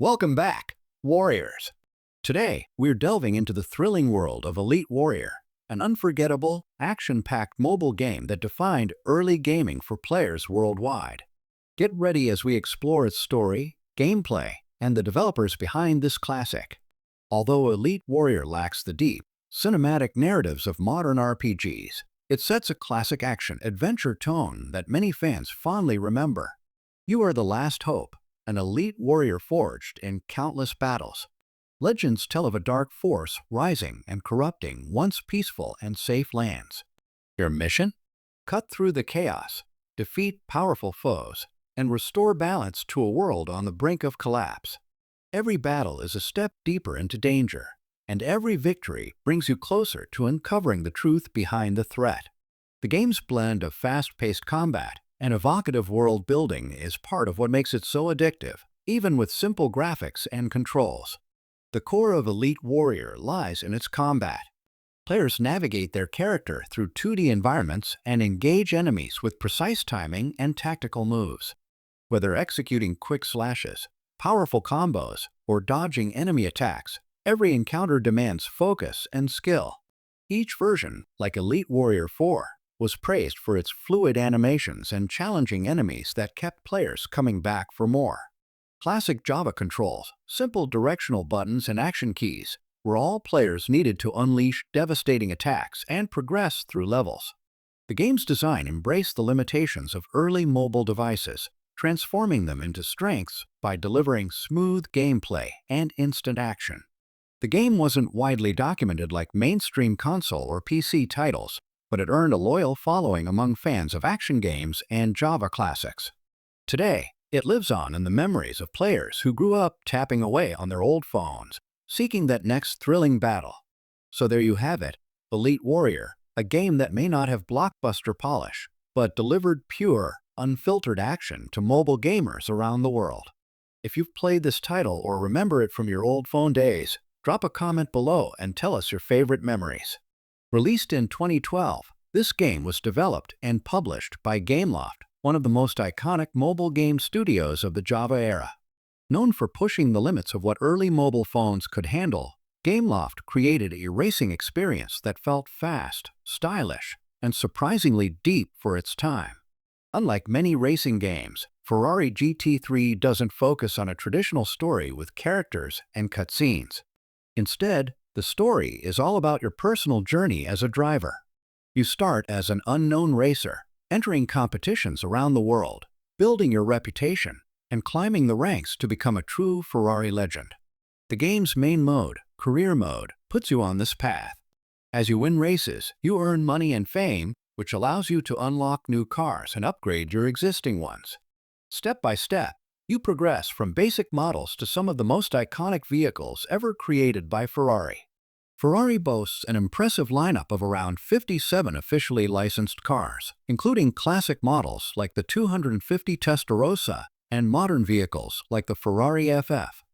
Welcome back, Warriors! Today, we're delving into the thrilling world of Elite Warrior, an unforgettable, action-packed mobile game that defined early gaming for players worldwide. Get ready as we explore its story, gameplay, and the developers behind this classic. Although Elite Warrior lacks the deep, cinematic narratives of modern RPGs, it sets a classic action-adventure tone that many fans fondly remember. You are the last hope, an elite warrior forged in countless battles. Legends tell of a dark force rising and corrupting once peaceful and safe lands. Your mission? Cut through the chaos, defeat powerful foes, and restore balance to a world on the brink of collapse. Every battle is a step deeper into danger, and every victory brings you closer to uncovering the truth behind the threat. The game's blend of fast-paced combat and evocative world building is part of what makes it so addictive, even with simple graphics and controls. The core of Elite Warrior lies in its combat. Players navigate their character through 2D environments and engage enemies with precise timing and tactical moves. Whether executing quick slashes, powerful combos, or dodging enemy attacks, every encounter demands focus and skill. Each version, like Elite Warrior 4, was praised for its fluid animations and challenging enemies that kept players coming back for more. Classic Java controls, simple directional buttons and action keys were all players needed to unleash devastating attacks and progress through levels. The game's design embraced the limitations of early mobile devices, transforming them into strengths by delivering smooth gameplay and instant action. The game wasn't widely documented like mainstream console or PC titles, but it earned a loyal following among fans of action games and Java classics. Today, it lives on in the memories of players who grew up tapping away on their old phones, seeking that next thrilling battle. So there you have it, Elite Warrior, a game that may not have blockbuster polish, but delivered pure, unfiltered action to mobile gamers around the world. If you've played this title or remember it from your old phone days, drop a comment below and tell us your favorite memories. Released in 2012, this game was developed and published by Gameloft, one of the most iconic mobile game studios of the Java era. Known for pushing the limits of what early mobile phones could handle, Gameloft created a racing experience that felt fast, stylish, and surprisingly deep for its time. Unlike many racing games, Ferrari GT3 doesn't focus on a traditional story with characters and cutscenes. Instead, the story is all about your personal journey as a driver. You start as an unknown racer, entering competitions around the world, building your reputation, and climbing the ranks to become a true Ferrari legend. The game's main mode, Career Mode, puts you on this path. As you win races, you earn money and fame, which allows you to unlock new cars and upgrade your existing ones. Step by step, you progress from basic models to some of the most iconic vehicles ever created by Ferrari. Ferrari boasts an impressive lineup of around 57 officially licensed cars, including classic models like the 250 Testarossa and modern vehicles like the Ferrari FF.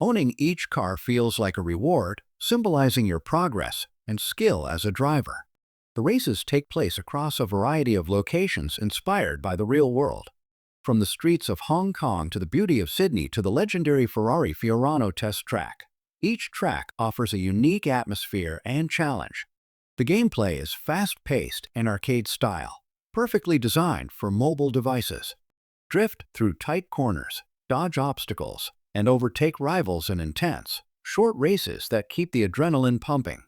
Owning each car feels like a reward, symbolizing your progress and skill as a driver. The races take place across a variety of locations inspired by the real world. From the streets of Hong Kong to the beauty of Sydney to the legendary Ferrari Fiorano test track, each track offers a unique atmosphere and challenge. The gameplay is fast-paced and arcade-style, perfectly designed for mobile devices. Drift through tight corners, dodge obstacles, and overtake rivals in intense, short races that keep the adrenaline pumping.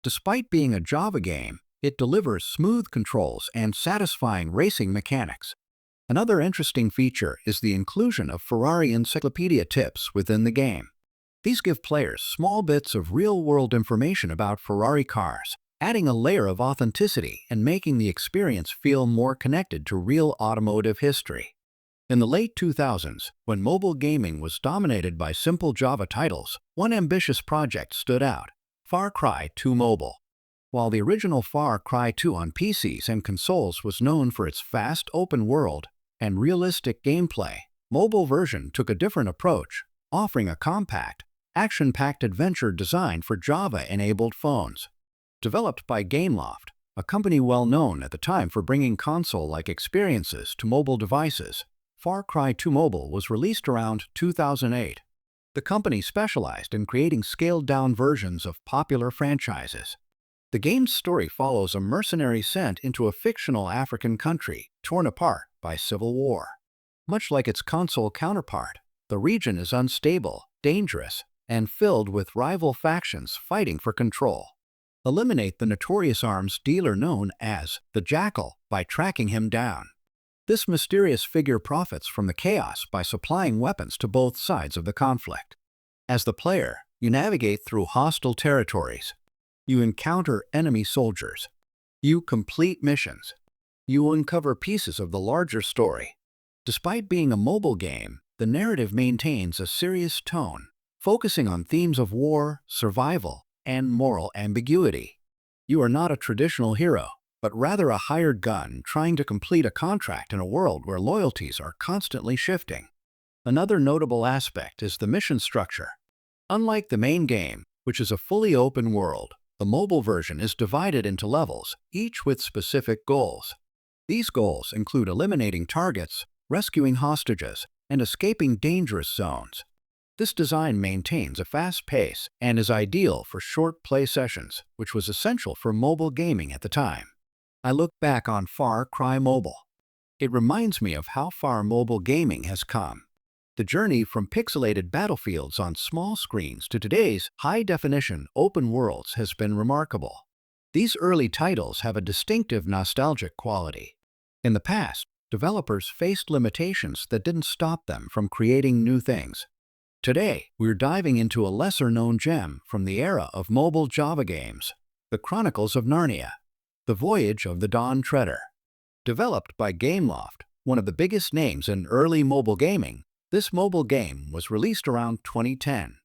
Despite being a Java game, it delivers smooth controls and satisfying racing mechanics. Another interesting feature is the inclusion of Ferrari encyclopedia tips within the game. These give players small bits of real-world information about Ferrari cars, adding a layer of authenticity and making the experience feel more connected to real automotive history. In the late 2000s, when mobile gaming was dominated by simple Java titles, one ambitious project stood out: Far Cry 2 Mobile. While the original Far Cry 2 on PCs and consoles was known for its fast open world and realistic gameplay, mobile version took a different approach, offering a compact, action-packed adventure designed for Java-enabled phones. Developed by Gameloft, a company well known at the time for bringing console-like experiences to mobile devices, Far Cry 2 Mobile was released around 2008. The company specialized in creating scaled-down versions of popular franchises. The game's story follows a mercenary sent into a fictional African country torn apart by civil war. Much like its console counterpart, the region is unstable, dangerous, and filled with rival factions fighting for control. Eliminate the notorious arms dealer known as the Jackal by tracking him down. This mysterious figure profits from the chaos by supplying weapons to both sides of the conflict. As the player, you navigate through hostile territories. You encounter enemy soldiers. You complete missions. You uncover pieces of the larger story. Despite being a mobile game, the narrative maintains a serious tone, focusing on themes of war, survival, and moral ambiguity. You are not a traditional hero, but rather a hired gun trying to complete a contract in a world where loyalties are constantly shifting. Another notable aspect is the mission structure. Unlike the main game, which is a fully open world, the mobile version is divided into levels, each with specific goals. These goals include eliminating targets, rescuing hostages, and escaping dangerous zones. This design maintains a fast pace and is ideal for short play sessions, which was essential for mobile gaming at the time. I look back on Far Cry Mobile. It reminds me of how far mobile gaming has come. The journey from pixelated battlefields on small screens to today's high-definition open worlds has been remarkable. These early titles have a distinctive nostalgic quality. In the past, developers faced limitations that didn't stop them from creating new things. Today, we're diving into a lesser-known gem from the era of mobile Java games, The Chronicles of Narnia, The Voyage of the Dawn Treader. Developed by Gameloft, one of the biggest names in early mobile gaming, this mobile game was released around 2010.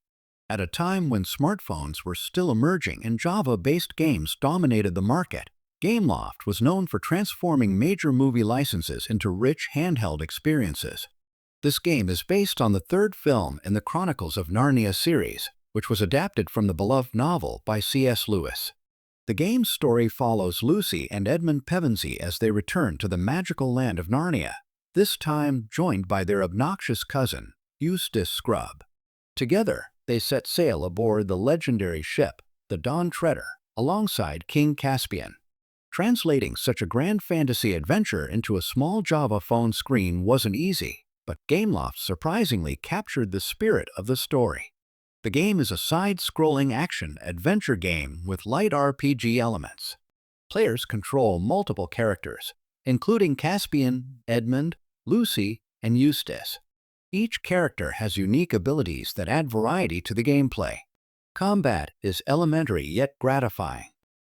At a time when smartphones were still emerging and Java-based games dominated the market, Gameloft was known for transforming major movie licenses into rich handheld experiences. This game is based on the third film in the Chronicles of Narnia series, which was adapted from the beloved novel by C.S. Lewis. The game's story follows Lucy and Edmund Pevensey as they return to the magical land of Narnia, this time joined by their obnoxious cousin, Eustace Scrubb. Together, they set sail aboard the legendary ship, the Dawn Treader, alongside King Caspian. Translating such a grand fantasy adventure into a small Java phone screen wasn't easy, but Gameloft surprisingly captured the spirit of the story. The game is a side-scrolling action-adventure game with light RPG elements. Players control multiple characters, including Caspian, Edmund, Lucy, and Eustace. Each character has unique abilities that add variety to the gameplay. Combat is elementary yet gratifying.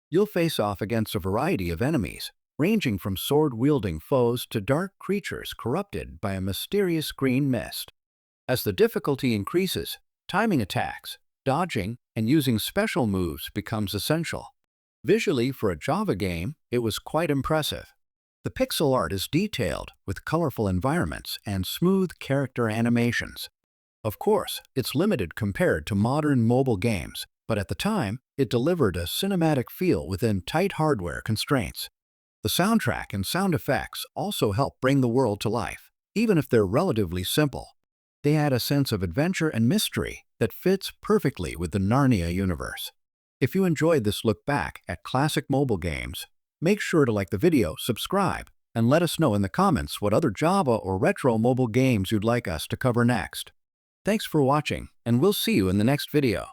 You'll face off against a variety of enemies, ranging from sword-wielding foes to dark creatures corrupted by a mysterious green mist. As the difficulty increases, timing attacks, dodging, and using special moves becomes essential. Visually, for a Java game, it was quite impressive. The pixel art is detailed, with colorful environments and smooth character animations. Of course, it's limited compared to modern mobile games, but at the time, it delivered a cinematic feel within tight hardware constraints. The soundtrack and sound effects also help bring the world to life, even if they're relatively simple. They add a sense of adventure and mystery that fits perfectly with the Narnia universe. If you enjoyed this look back at classic mobile games, make sure to like the video, subscribe, and let us know in the comments what other Java or retro mobile games you'd like us to cover next. Thanks for watching, and we'll see you in the next video.